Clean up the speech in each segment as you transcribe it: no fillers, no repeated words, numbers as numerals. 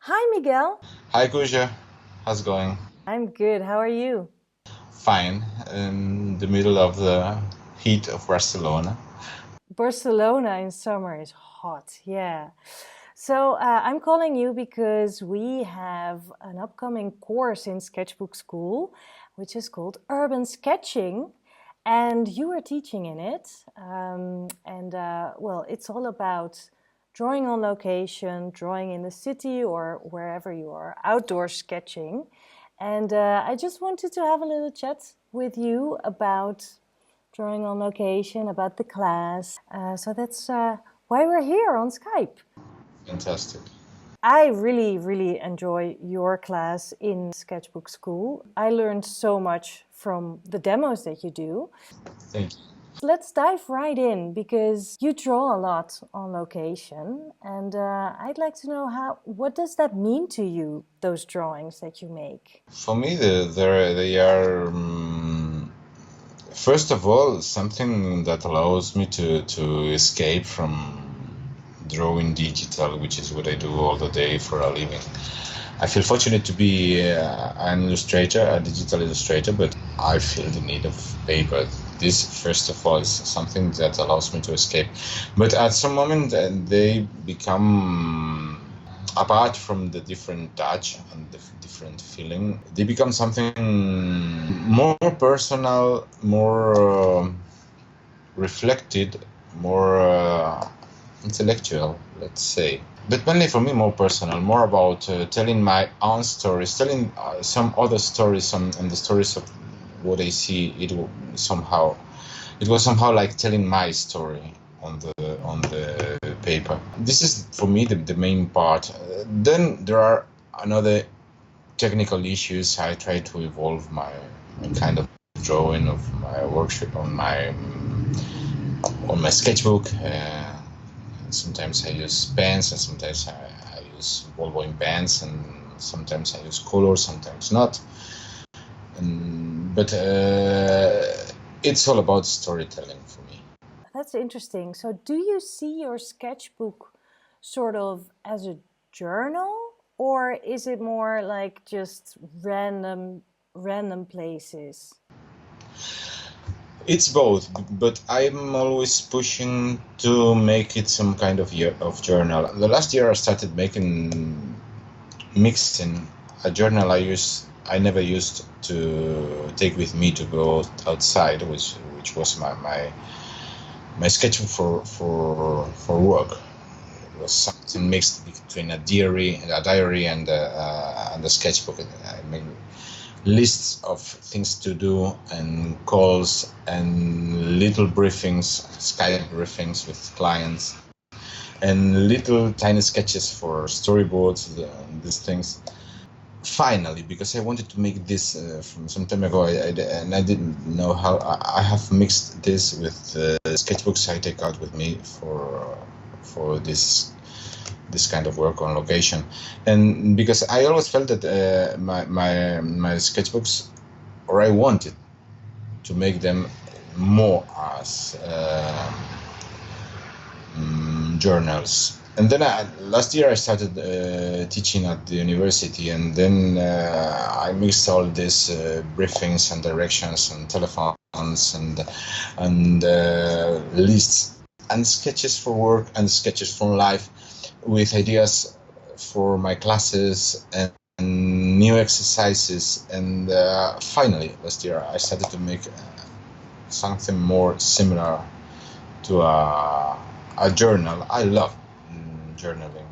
Hi, Miguel. Hi Koosje, how's it going? I'm good. How are you? Fine, in the middle of the heat of Barcelona. Barcelona in summer is hot. Yeah. So I'm calling you because we have an upcoming course in Sketchbook Skool, which is called Urban Sketching, and you are teaching in it. Well, it's all about drawing on location, drawing in the city or wherever you are, outdoor sketching. And I just wanted to have a little chat with you about drawing on location, about the class. So that's why we're here on Skype. Fantastic. I really, really enjoy your class in Sketchbook Skool. I learned so much from the demos that you do. Thank you. Let's dive right in because you draw a lot on location, and I'd like to know what does that mean to you, those drawings that you make? For me, they are first of all something that allows me to escape from drawing digital, which is what I do all the day for a living. I feel fortunate to be an illustrator, a digital illustrator, but I feel the need of paper. This, first of all, is something that allows me to escape. But at some moment, they become, apart from the different touch and the different feeling, they become something more personal, more reflected, more intellectual, let's say. But mainly for me, more personal, more about telling my own stories, telling some other stories, and the stories of what I see. It was somehow like telling my story on the paper. This is for me the main part. Then there are another technical issues. I try to evolve my kind of drawing of my workshop on my sketchbook. Sometimes I use pens, and sometimes I use ballpoint pens, and sometimes I use colors, sometimes not. But it's all about storytelling for me. That's interesting. So, do you see your sketchbook sort of as a journal, or is it more like just random places? It's both, but I'm always pushing to make it some kind of journal. The last year I started mixing a journal I never used to take with me to go outside, which was my sketchbook for work. It was something mixed between a diary and a sketchbook. I mean, lists of things to do and calls and little briefings, Skype briefings with clients, and little tiny sketches for storyboards, these things. Finally, because I wanted to make this from some time ago, and I didn't know how. I have mixed this with sketchbooks I take out with me for this kind of work on location, and because I always felt that my sketchbooks, or I wanted to make them more as journals. And then last year I started teaching at the university, and then I mixed all these briefings and directions and telephones and lists and sketches for work and sketches for life, with ideas for my classes and new exercises. And finally, last year, I started to make something more similar to a journal. I love journaling.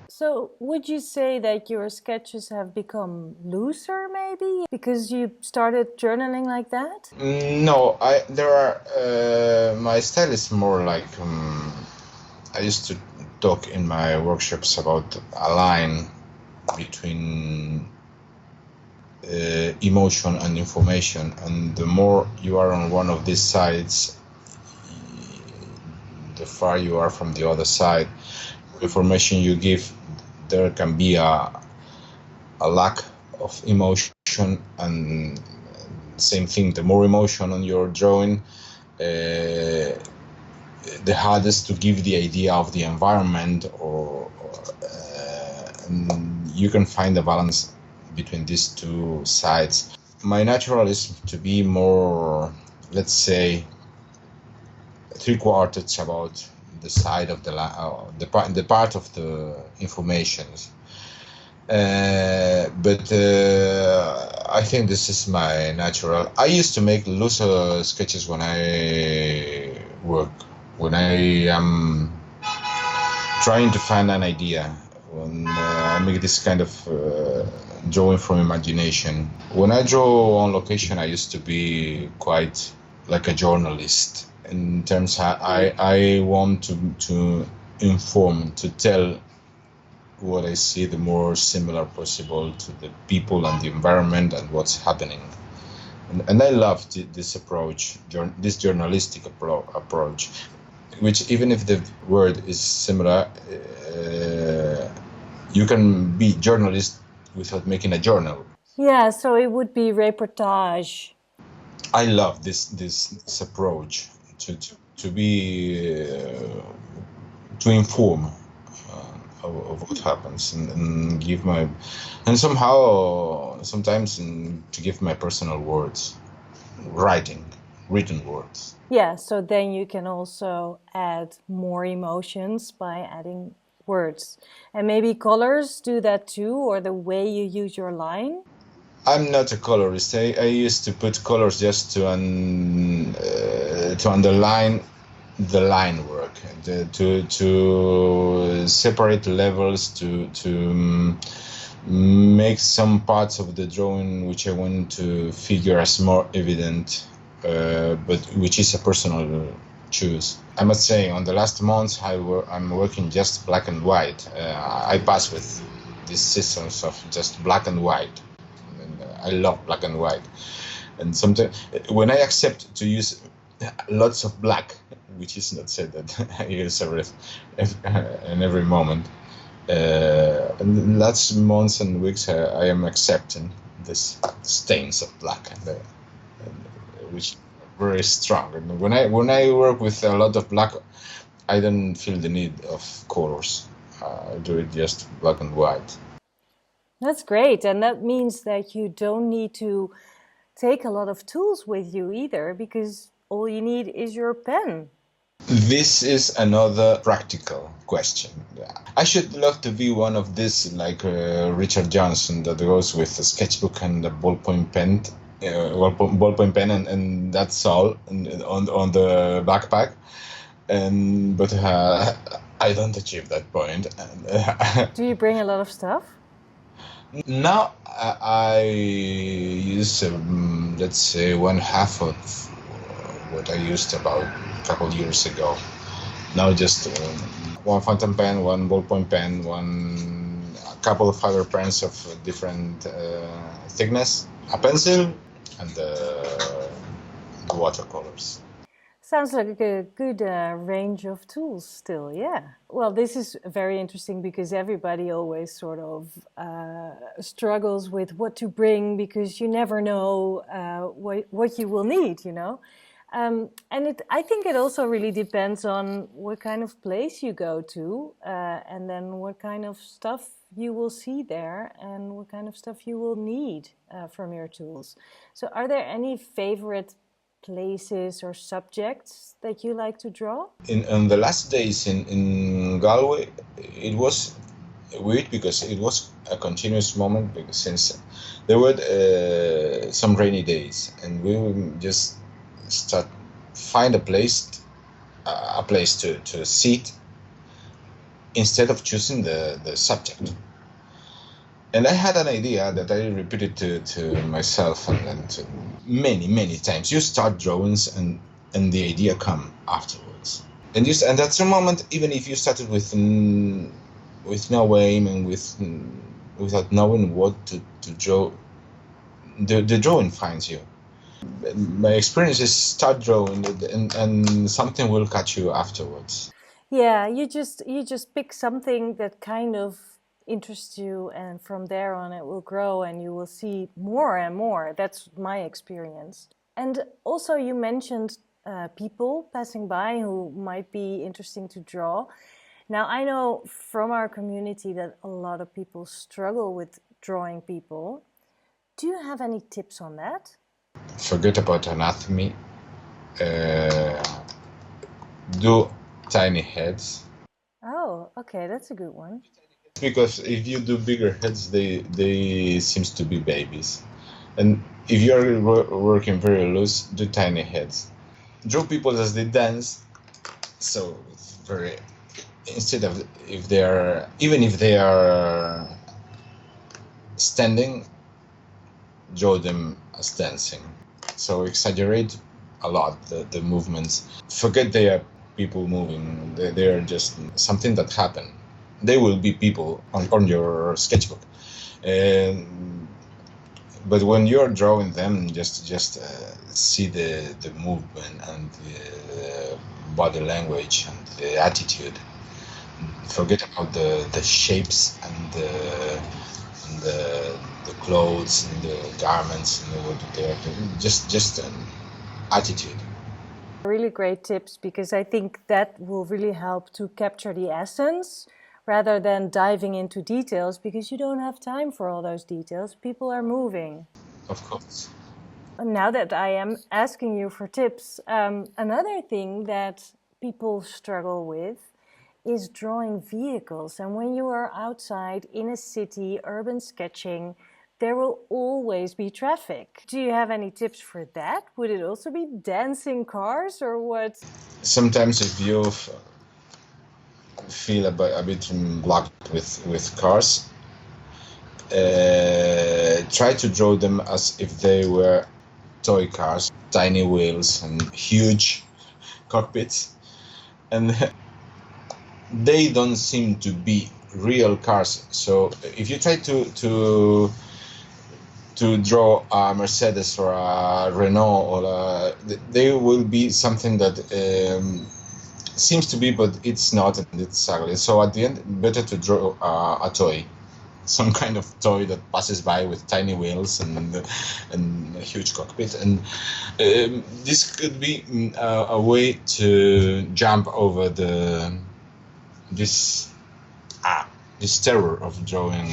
So, would you say that your sketches have become looser, maybe because you started journaling like that? No, my style is more like I used to talk in my workshops about a line between emotion and information, and the more you are on one of these sides, the far you are from the other side. Information you give, there can be a lack of emotion, and same thing, the more emotion on your drawing, the hardest to give the idea of the environment, or you can find the balance between these two sides. My natural is to be more, let's say, 3/4 about the side of the part of the information. But I think this is my natural. I used to make loose sketches when I work, when I am trying to find an idea, when I make this kind of drawing from imagination. When I draw on location, I used to be quite like a journalist. In terms, I want to inform, to tell what I see the more similar possible to the people and the environment and what's happening. And I love this approach, this journalistic approach, which even if the word is similar, you can be journalist without making a journal. Yeah, so it would be reportage. I love this approach to be to inform of what happens and give my, and somehow sometimes to give my personal words, written words. Yeah, so then you can also add more emotions by adding words. And maybe colors do that too, or the way you use your line? I'm not a colorist. I used to put colors just to underline the line work, to separate levels, to make some parts of the drawing which I want to figure as more evident, but which is a personal choice. I must say, on the last months, I'm working just black and white. I pass with these systems of just black and white. I love black and white. And sometimes, when I accept to use lots of black, which is not said that I use in every moment, in the last months and weeks, I am accepting this stains of black, which are very strong. And when I work with a lot of black, I don't feel the need of colors. I do it just black and white. That's great, and that means that you don't need to take a lot of tools with you either, because all you need is your pen. This is another practical question. I should love to be one of this, like Richard Johnson, that goes with a sketchbook and a ballpoint pen, and that's all on the backpack. But I don't achieve that point. Do you bring a lot of stuff? Now I use, let's say, 1/2 of what I used about a couple of years ago. Now just one fountain pen, one ballpoint pen, a couple of fiber pens of different thickness, a pencil, and the watercolors. Sounds like a good range of tools still, yeah. Well, this is very interesting because everybody always sort of struggles with what to bring because you never know what you will need, you know. And I think it also really depends on what kind of place you go to and then what kind of stuff you will see there and what kind of stuff you will need from your tools. So are there any favorite places or subjects that you like to draw? In the last days in Galway, it was weird because it was a continuous moment, because since there were some rainy days and we would just find a place to sit instead of choosing the subject. And I had an idea that I repeated to myself and to many times. You start drawings and the idea come afterwards. And at some moment, even if you started with no aim and without knowing what to draw, the drawing finds you. My experience is start drawing and something will catch you afterwards. Yeah, you just pick something that kind of interests you, and from there on it will grow and you will see more and more. That's my experience. And also you mentioned people passing by who might be interesting to draw. Now, I know from our community that a lot of people struggle with drawing people. Do you have any tips on that? Forget about anatomy. Do tiny heads. Oh, okay, that's a good one. Because if you do bigger heads, they seems to be babies. And if you're working very loose, do tiny heads. Draw people as they dance. So it's very, instead of if they are, even if they are standing, draw them as dancing. So exaggerate a lot the movements. Forget they are people moving. They are just something that happened. They will be people on your sketchbook. But when you're drawing them, just see the movement and the body language and the attitude. Forget about the shapes and the clothes and the garments and what they're doing. Just an attitude. Really great tips, because I think that will really help to capture the essence rather than diving into details, because you don't have time for all those details. People are moving. Of course. Now that I am asking you for tips, another thing that people struggle with is drawing vehicles. And when you are outside in a city, urban sketching, there will always be traffic. Do you have any tips for that? Would it also be dancing cars or what? Sometimes if you feel a bit blocked with cars, try to draw them as if they were toy cars, tiny wheels and huge cockpits, and they don't seem to be real cars. So if you try to draw a Mercedes or a Renault, or they will be something that seems to be, but it's not, and it's ugly. So at the end, better to draw a toy, some kind of toy that passes by with tiny wheels and a huge cockpit. And this could be a way to jump over this terror of drawing.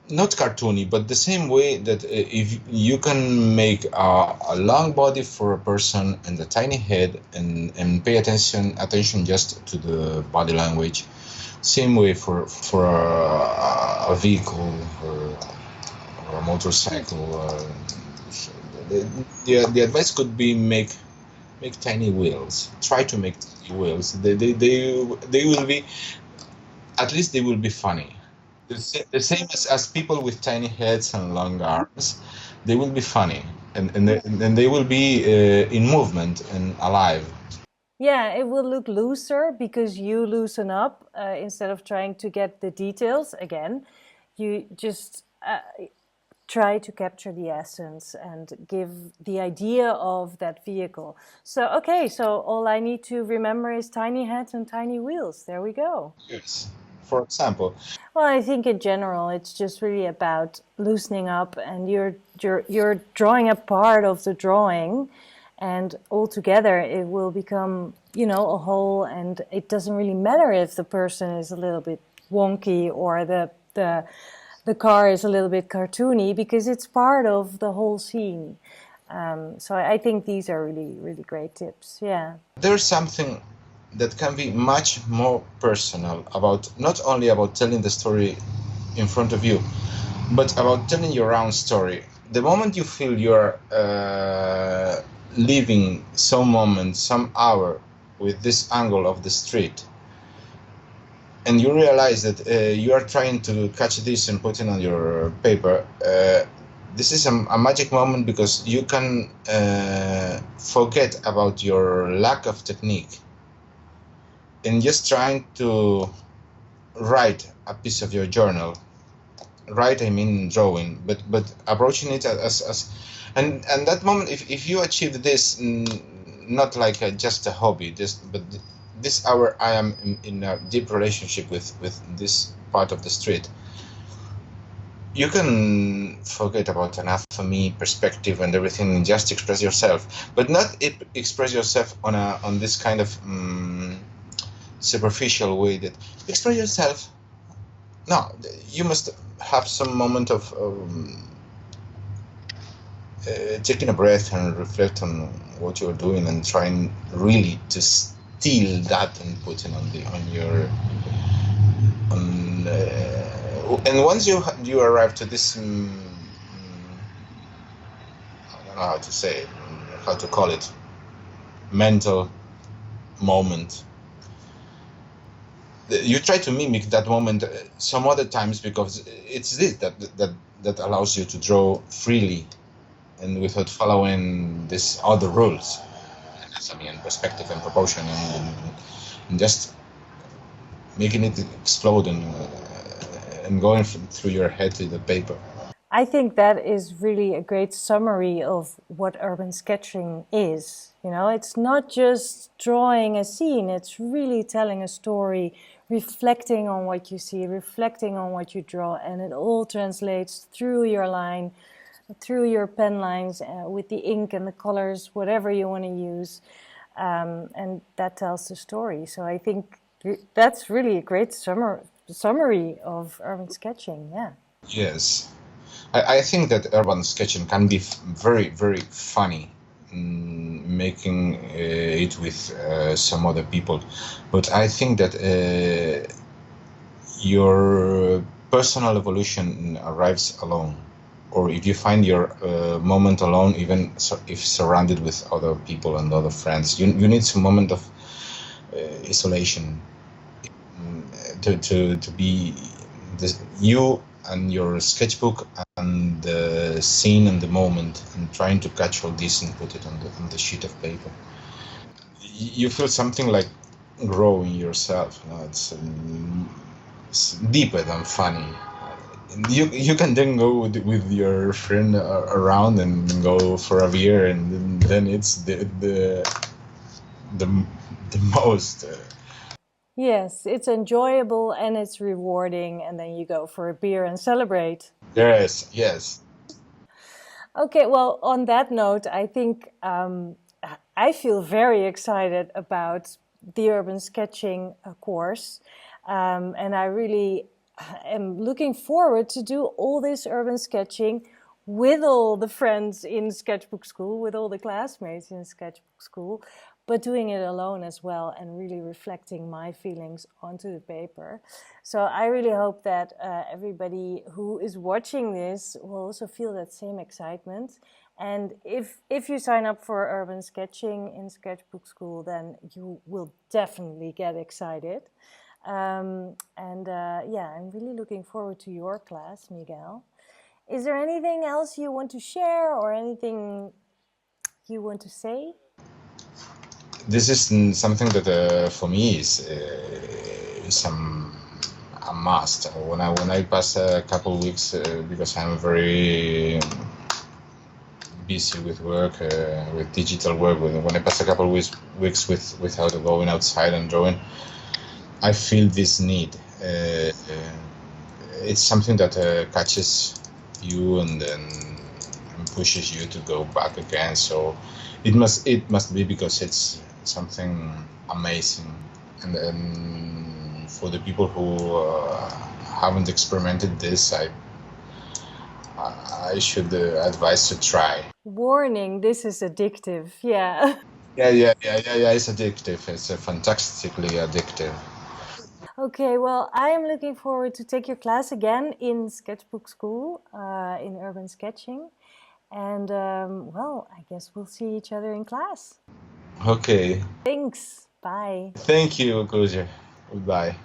Not cartoony, but the same way that if you can make a long body for a person and a tiny head and pay attention just to the body language, same way for a vehicle or a motorcycle. The advice could be make tiny wheels. Try to make tiny wheels. They will be, at least they will be funny. The same as people with tiny heads and long arms, they will be funny, and they will be in movement and alive. Yeah, it will look looser because you loosen up instead of trying to get the details again. You just try to capture the essence and give the idea of that vehicle. So, okay, so all I need to remember is tiny heads and tiny wheels. There we go. Yes. For example. Well, I think in general, it's just really about loosening up, and you're drawing a part of the drawing, and altogether it will become, a whole, and it doesn't really matter if the person is a little bit wonky or the car is a little bit cartoony, because it's part of the whole scene. So I think these are really, really great tips. Yeah. There's something that can be much more personal about, not only about telling the story in front of you, but about telling your own story. The moment you feel you're living some moment, some hour with this angle of the street, and you realize that you are trying to catch this and put it on your paper, this is a magic moment, because you can forget about your lack of technique and just trying to write a piece of your journal. Write, I mean drawing, but approaching it as and that moment, if you achieve this, not like just a hobby, but this hour I am in a deep relationship with this part of the street, you can forget about anatomy, perspective, and everything, and just express yourself, but not express yourself on this kind of superficial way that express yourself. No, you must have some moment of taking a breath and reflect on what you're doing and trying really to steal that and put it on your and once you arrive to this I don't know how to say it, how to call it, mental moment, you try to mimic that moment some other times, because it's this that allows you to draw freely and without following these other rules, anatomy and perspective and proportion, and just making it explode and going through your head to the paper. I think that is really a great summary of what urban sketching is. You know, it's not just drawing a scene, it's really telling a story, reflecting on what you see, reflecting on what you draw, and it all translates through your line, through your pen lines, with the ink and the colors, whatever you want to use, and that tells the story. So I think that's really a great summary of urban sketching, yeah. Yes. I think that urban sketching can be very, very funny, making it with some other people. But I think that your personal evolution arrives alone. Or if you find your moment alone, even if surrounded with other people and other friends, you need some moment of isolation to be you and your sketchbook and the scene and the moment, and trying to catch all this and put it on the sheet of paper. You feel something like growing yourself. You know, it's deeper than funny. You can then go with your friend around and go for a beer, and then it's the most. Yes, it's enjoyable and it's rewarding, and then you go for a beer and celebrate. Yes, yes. Okay, well, on that note, I think I feel very excited about the Urban Sketching course, and I really am looking forward to do all this urban sketching with all the friends in Sketchbook Skool, with all the classmates in Sketchbook Skool, but doing it alone as well and really reflecting my feelings onto the paper. So I really hope that everybody who is watching this will also feel that same excitement. And if you sign up for urban sketching in Sketchbook Skool, then you will definitely get excited. Yeah, I'm really looking forward to your class, Miguel. Is there anything else you want to share or anything you want to say? This is something that for me is a must. When I pass a couple weeks, because I'm very busy with work, with digital work. When I pass a couple weeks without going outside and drawing, I feel this need. It's something that catches you and then pushes you to go back again. So it must be because it's something amazing, and then for the people who haven't experimented this, I should advise to try. Warning, this is addictive, yeah. Yeah. It's addictive. It's fantastically addictive. Okay, well, I am looking forward to take your class again in Sketchbook Skool, in urban sketching. And, well, I guess we'll see each other in class. Okay. Thanks. Bye. Thank you, Koosje. Goodbye.